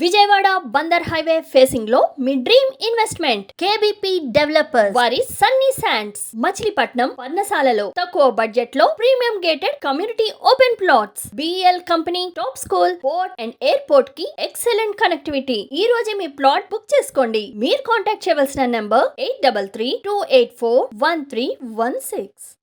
Vijayawada Bandar highway facing లో మీ dream investment కేబిపి developer వారి Sunny sands Machilipatnam పర్ణశాలలో తక్కువ బడ్జెట్ లో premium gated community open plots BL company top school port and airport కి excellent connectivity. ఈ రోజే మీ ప్లాట్ బుక్ చేసుకోండి. మీరు కాంటాక్ట్ చేయవలసిన number 8332841316.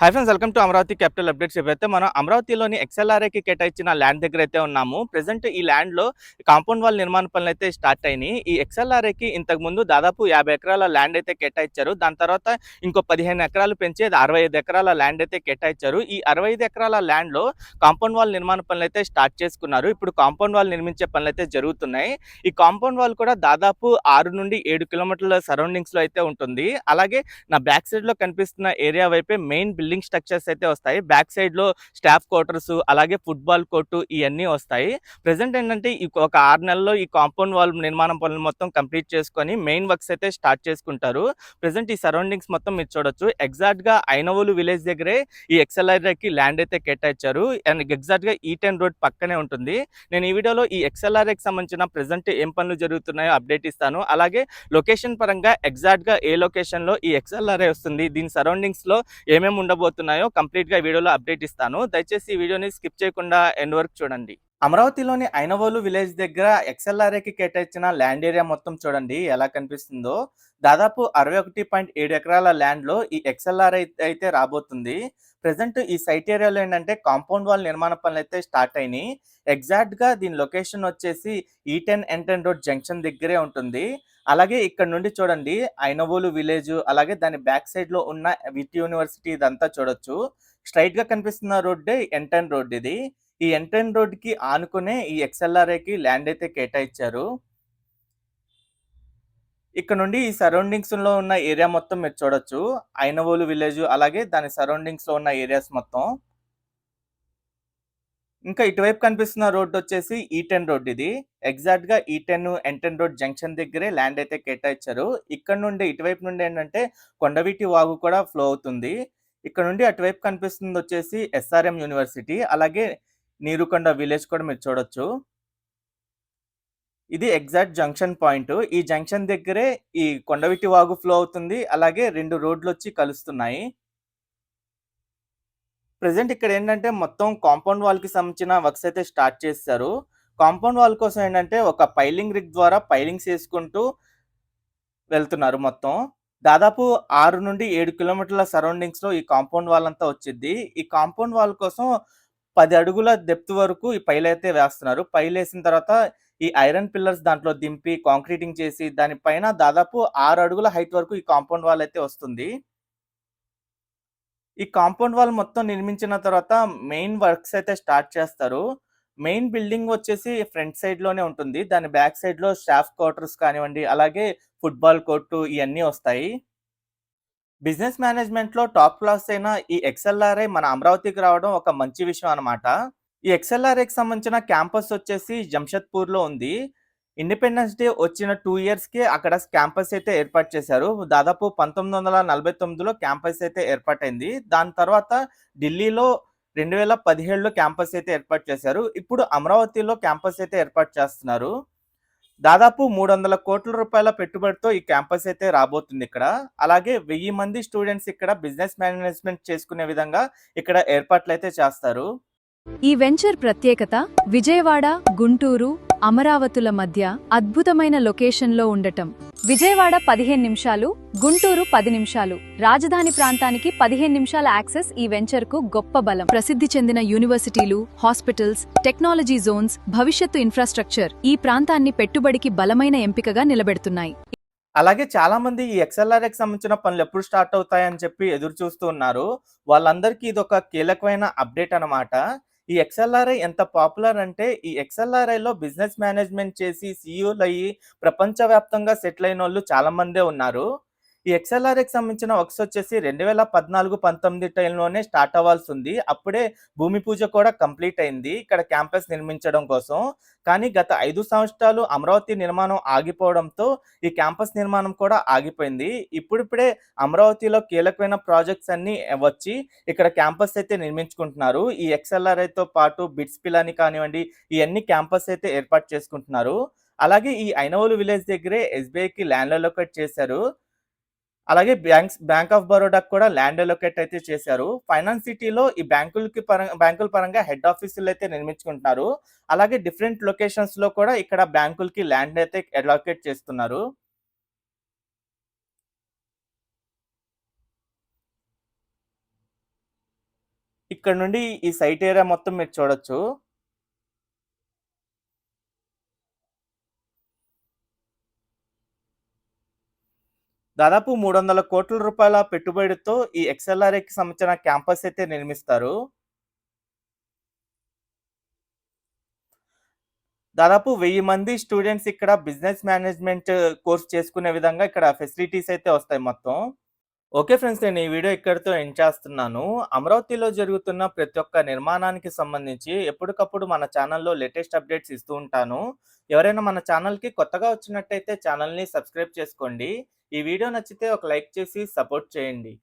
Hi friends, welcome to Amaravati capital updates. ఇప్పుడైతే మనం అమరావతిలోని ఎక్స్ఎల్ఆర్ఏకి కేటాయించిన ల్యాండ్ దగ్గర అయితే ఉన్నాము. ప్రెసెంట్ ఈ ల్యాండ్లో కాంపౌండ్ వాల్ నిర్మాణ పనులు అయితే స్టార్ట్ అయినాయి. ఈ ఎక్స్ఎల్ఆర్ఏకి ఇంతకుముందు దాదాపు 50 ఎకరాల ల్యాండ్ అయితే కేటాయించారు. దాని తర్వాత ఇంకో 15 ఎకరాలు పెంచి 65 ఎకరాల ల్యాండ్ అయితే కేటాయించారు. ఈ 65 ఎకరాల ల్యాండ్లో కాంపౌండ్ వాల్ నిర్మాణ పనులు అయితే స్టార్ట్ చేసుకున్నారు. ఇప్పుడు కాంపౌండ్ వాల్ నిర్మించే పనులు అయితే జరుగుతున్నాయి. ఈ కాంపౌండ్ వాల్ కూడా దాదాపు 6 నుండి 7 కిలోమీటర్ల సరౌండింగ్స్లో అయితే ఉంటుంది. అలాగే నా బ్యాక్ సైడ్లో కనిపిస్తున్న ఏరియా వైపే మెయిన్ బిల్డింగ్ స్ట్రక్చర్స్ అయితే వస్తాయి. బ్యాక్ సైడ్ లో స్టాఫ్ క్వార్టర్స్, అలాగే ఫుట్బాల్ కోర్టు ఇవన్నీ వస్తాయి. ప్రెసెంట్ ఏంటంటే ఒక 6 నెలల్లో ఈ కాంపౌండ్ వాల్ నిర్మాణం పనులు మొత్తం కంప్లీట్ చేసుకొని మెయిన్ వర్క్స్ అయితే స్టార్ట్ చేసుకుంటారు. ప్రెసెంట్ ఈ సరౌండింగ్స్ మొత్తం మీరు చూడొచ్చు. ఎగ్జాక్ట్ గా ఐనవోలు విలేజ్ దగ్గరే ఈ ఎక్స్ఎల్ఆర్ఏకి ల్యాండ్ అయితే కేటాయించారు. అండ్ ఎగ్జాక్ట్ గా E10 రోడ్ పక్కనే ఉంటుంది. నేను ఈ వీడియోలో ఈ ఎక్స్ఎల్ఆర్ఏకి సంబంధించిన ప్రెసెంట్ ఏం పనులు జరుగుతున్నాయో అప్డేట్ ఇస్తాను. అలాగే లొకేషన్ పరంగా ఎగ్జాక్ట్ గా ఏ లొకేషన్ లో ఈ ఎక్స్ఎల్ఆర్ఏ వస్తుంది, దీని సరౌండింగ్స్ లో ఏమేమి ఉండబోతున్నాయో కంప్లీట్ గా వీడియోలో అప్డేట్ ఇస్తాను. దయచేసి ఈ వీడియోని స్కిప్ చేయకుండా ఎండ్ వరకు చూడండి. అమరావతిలోని ఐనవోలు విలేజ్ దగ్గర ఎక్స్ఎల్ఆర్ఏకి కేటాయించిన ల్యాండ్ ఏరియా మొత్తం చూడండి ఎలా కనిపిస్తుందో. దాదాపు 61.7 ఎకరాల ల్యాండ్ లో ఈ ఎక్స్ఎల్ఆర్ఏ అయితే రాబోతుంది. ప్రెసెంట్ ఈ సైట్ ఏరియాలో ఏంటంటే కాంపౌండ్ వాల్ నిర్మాణ పనులు అయితే స్టార్ట్ అయినాయి. ఎగ్జాక్ట్ గా దీని లొకేషన్ వచ్చేసి E10 N10 రోడ్ జంక్షన్ దగ్గరే ఉంటుంది. అలాగే ఇక్కడ నుండి చూడండి ఐనవోలు విలేజ్, అలాగే దాని బ్యాక్ సైడ్ లో ఉన్న విట్ యూనివర్సిటీ ఇదంతా చూడొచ్చు. స్ట్రైట్ గా కనిపిస్తున్న రోడ్డే N10 రోడ్. ఇది ఈ N10 రోడ్ కి ఆనుకునే ఈ ఎక్స్ఎల్ఆర్ఏకి ల్యాండ్ అయితే కేటాయించారు. ఇక్కడ నుండి ఈ సరౌండింగ్స్ లో ఉన్న ఏరియా మొత్తం మీరు చూడొచ్చు. ఐనవోలు విలేజ్ అలాగే దాని సరౌండింగ్స్ లో ఉన్న ఏరియాస్ మొత్తం. ఇంకా ఇటువైపు కనిపిస్తున్న రోడ్ వచ్చేసి E10 రోడ్. ఇది ఎగ్జాక్ట్ గా E10 N10 రోడ్ జంక్షన్ దగ్గరే ల్యాండ్ అయితే కేటాయించారు. ఇక్కడ నుండి ఇటువైపు నుండి ఏంటంటే కొండవీటి వాగు కూడా ఫ్లో అవుతుంది. ఇక్కడ నుండి అటువైపు కనిపిస్తుంది వచ్చేసి SRM యూనివర్సిటీ, అలాగే నీరుకొండ విలేజ్ కూడా మీరు చూడొచ్చు. ఇది ఎగ్జాక్ట్ జంక్షన్ పాయింట్. ఈ జంక్షన్ దగ్గరే ఈ కొండవీటి వాగు ఫ్లో అవుతుంది, అలాగే 2 రోడ్లు వచ్చి కలుస్తున్నాయి. ప్రెసెంట్ ఇక్కడ ఏంటంటే మొత్తం కాంపౌండ్ వాల్ కి సంబంధించిన వర్క్స్ అయితే స్టార్ట్ చేశారు. కాంపౌండ్ వాల్ కోసం ఏంటంటే ఒక పైలింగ్ రిగ్ ద్వారా పైలింగ్స్ వేసుకుంటూ వెళ్తున్నారు మొత్తం. దాదాపు 6 నుండి 7 కిలోమీటర్ల సరౌండింగ్స్ లో ఈ కాంపౌండ్ వాల్ అంతా వచ్చింది. ఈ కాంపౌండ్ వాల్ కోసం 10 అడుగుల డెప్త్ వరకు ఈ పైలు అయితే వేస్తున్నారు. పైలు వేసిన తర్వాత ఈ ఐరన్ పిల్లర్స్ దాంట్లో దింపి కాంక్రీటింగ్ చేసి దానిపైన దాదాపు 6 అడుగుల హైట్ వరకు ఈ కాంపౌండ్ వాల్ అయితే వస్తుంది. ఈ కాంపౌండ్ వాల్ మొత్తం నిర్మించిన తర్వాత మెయిన్ వర్క్స్ అయితే స్టార్ట్ చేస్తారు. మెయిన్ బిల్డింగ్ వచ్చేసి ఫ్రంట్ సైడ్ లోనే ఉంటుంది. దాని బ్యాక్ సైడ్ లో స్టాఫ్ క్వార్టర్స్ కానివ్వండి, అలాగే ఫుట్బాల్ కోర్టు ఇవన్నీ వస్తాయి. బిజినెస్ మేనేజ్మెంట్ లో టాప్ క్లాస్ అయిన ఈ ఎక్స్ఎల్ఆర్ఐ మన అమరావతికి రావడం ఒక మంచి విషయం అన్నమాట. ఈ ఎక్స్ఎల్ఆర్ఐకి సంబంధించిన క్యాంపస్ వచ్చేసి జంషెద్పూర్ లో ఉంది. ఇండిపెండెన్స్ డే వచ్చిన 2 ఇయర్స్ కి అక్కడ క్యాంపస్ అయితే ఏర్పాటు చేశారు. దాదాపు 1949లో క్యాంపస్ అయితే ఏర్పాటైంది. దాని తర్వాత ఢిల్లీలో 2017లో క్యాంపస్ అయితే ఏర్పాటు చేశారు. ఇప్పుడు అమరావతిలో క్యాంపస్ అయితే ఏర్పాటు చేస్తున్నారు. దాదాపు 300 కోట్ల రూపాయల పెట్టుబడితో ఈ క్యాంపస్ అయితే రాబోతుంది ఇక్కడ. అలాగే 1000 మంది స్టూడెంట్స్ ఇక్కడ బిజినెస్ మేనేజ్మెంట్ చేసుకునే విధంగా ఇక్కడ ఏర్పాట్లు అయితే చేస్తారు. ఈ వెంచర్ ప్రత్యేకత విజయవాడ, గుంటూరు, అమరావతుల మధ్య అద్భుతమైన లొకేషన్లో ఉండటం. విజయవాడ 15 నిమిషాలు, గుంటూరు 10 నిమిషాలు. రాజధాని ప్రాంతానికి 15 నిమిషాల యాక్సెస్ ఈ వెంచర్కు గొప్ప బలం. ప్రసిద్ధి చెందిన యూనివర్సిటీలు, హాస్పిటల్స్, టెక్నాలజీ జోన్స్, భవిష్యత్తు ఇన్ఫ్రాస్ట్రక్చర్ ఈ ప్రాంతాన్ని పెట్టుబడికి బలమైన ఎంపికగా నిలబెడుతున్నాయి. అలాగే చాలా మంది ఈ ఎక్స్ఎల్ఆర్ఏకి సంబంధించిన పనులు ఎప్పుడు స్టార్ట్ అవుతాయని చెప్పి ఎదురు చూస్తూ ఉన్నారు. వాళ్ళందరికీ ఇది ఒక కీలకమైన అప్డేట్ అన్నమాట. ఈ ఎక్స్ఎల్ఆర్ఐ ఎంత పాపులర్ అంటే ఈ ఎక్స్ఎల్ఆర్ఐలో బిజినెస్ మేనేజ్మెంట్ చేసి సీఈఓలు అయ్యి ప్రపంచవ్యాప్తంగా సెటిల్ అయిన వాళ్ళు చాలా మందే ఉన్నారు. ఈ ఎక్స్ఎల్ఆర్కి సంబంధించిన వర్క్స్ వచ్చేసి 2014-19 టైంలోనే స్టార్ట్ అవ్వాల్సి ఉంది. అప్పుడే భూమి పూజ కూడా కంప్లీట్ అయింది ఇక్కడ క్యాంపస్ నిర్మించడం కోసం. కానీ గత 5 సంవత్సరాలు అమరావతి నిర్మాణం ఆగిపోవడంతో ఈ క్యాంపస్ నిర్మాణం కూడా ఆగిపోయింది. ఇప్పుడిప్పుడే అమరావతిలో కీలకమైన ప్రాజెక్ట్స్ అన్నీ వచ్చి ఇక్కడ క్యాంపస్ అయితే నిర్మించుకుంటున్నారు. ఈ ఎక్స్ఎల్ఆర్ఐతో పాటు బిట్స్ పిలాని కానివ్వండి, ఇవన్నీ క్యాంపస్ అయితే ఏర్పాటు చేసుకుంటున్నారు. అలాగే ఈ ఐనవోలు విలేజ్ దగ్గరే ఎస్బీఐకి ల్యాండ్ అలొకేట్ చేశారు. అలాగే బ్యాంక్ ఆఫ్ బరోడాకి కూడా ల్యాండ్ అలొకేట్ అయితే చేశారు. ఫైనాన్స్ సిటీలో ఈ బ్యాంకుల పరంగా హెడ్ ఆఫీసులు అయితే నిర్మించుకుంటున్నారు. అలాగే డిఫరెంట్ లొకేషన్స్ లో కూడా ఇక్కడ బ్యాంకులకి ల్యాండ్ అయితే అలొకేట్ చేస్తున్నారు. ఇక్కడ నుండి ఈ సైట్ ఏరియా మొత్తం మీరు చూడొచ్చు. దాదాపు 300 కోట్ల రూపాయల పెట్టుబడితో ఈ ఎక్స్ఎల్ఆర్ఐకి సంబంధించిన క్యాంపస్ అయితే నిర్మిస్తారు. దాదాపు 1000 మంది స్టూడెంట్స్ ఇక్కడ బిజినెస్ మేనేజ్మెంట్ కోర్స్ చేసుకునే విధంగా ఇక్కడ ఫెసిలిటీస్ అయితే వస్తాయి మొత్తం. ఓకే ఫ్రెండ్స్, నేను ఈ వీడియో ఇక్కడితో ఎండ్ చేస్తున్నాను. అమరావతిలో జరుగుతున్న ప్రతి ఒక్క నిర్మాణానికి సంబంధించి ఎప్పటికప్పుడు మన ఛానల్లో లేటెస్ట్ అప్డేట్స్ ఇస్తూ ఉంటాను. ఎవరైనా మన ఛానల్కి కొత్తగా వచ్చినట్టయితే ఛానల్ని సబ్స్క్రైబ్ చేసుకోండి. ఈ వీడియో నచ్చితే ఒక లైక్ చేసి సపోర్ట్ చేయండి.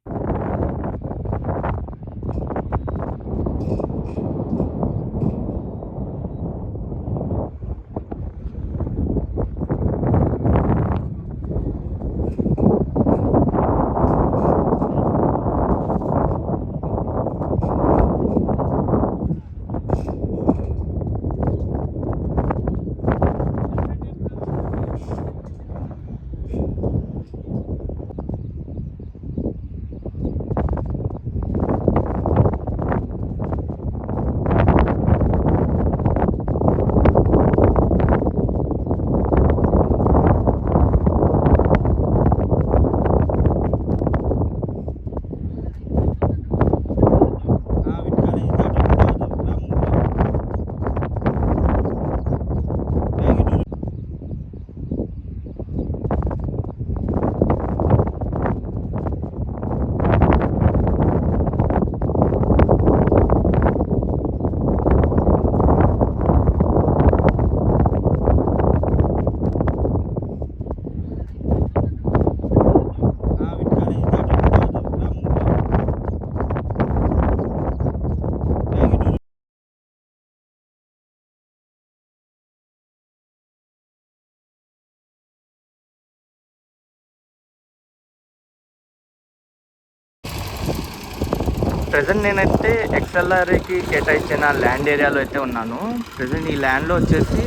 ప్రెజెంట్ నేనైతే ఎక్స్ఎల్ఆర్కి కేటాయించిన ల్యాండ్ ఏరియాలో అయితే ఉన్నాను. ప్రెజెంట్ ఈ ల్యాండ్లో వచ్చేసి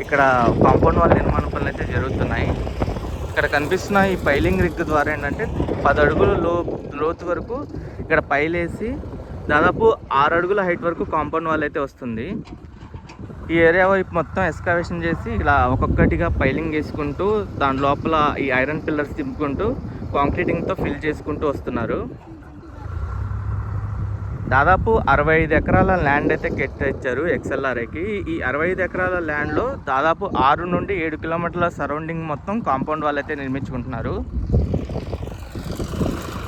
ఇక్కడ కాంపౌండ్ వాల్ నిర్మాణ పనులు అయితే జరుగుతున్నాయి. ఇక్కడ కనిపిస్తున్న ఈ పైలింగ్ రిగ్ ద్వారా ఏంటంటే 10 అడుగుల లోతు వరకు ఇక్కడ పైలేసి దాదాపు 6 అడుగుల హైట్ వరకు కాంపౌండ్ వాల్ అయితే వస్తుంది. ఈ ఏరియా వైపు మొత్తం ఎక్స్కవేషన్ చేసి ఇలా ఒక్కొక్కటిగా పైలింగ్ వేసుకుంటూ దాని లోపల ఈ ఐరన్ పిల్లర్స్ తిప్పుకుంటూ కాంక్రీటింగ్తో ఫిల్ చేసుకుంటూ వస్తున్నారు. దాదాపు 65 ఎకరాల ల్యాండ్ అయితే కేటాయించారు ఎక్స్ఎల్ఆర్ఐకి. ఈ 65 ఎకరాల ల్యాండ్లో దాదాపు 6 నుండి 7 కిలోమీటర్ల సరౌండింగ్ మొత్తం కాంపౌండ్ వాల్ అయితే నిర్మించుకుంటున్నారు.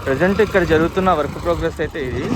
ప్రజెంట్ ఇక్కడ జరుగుతున్న వర్క్ ప్రోగ్రెస్ అయితే ఇది.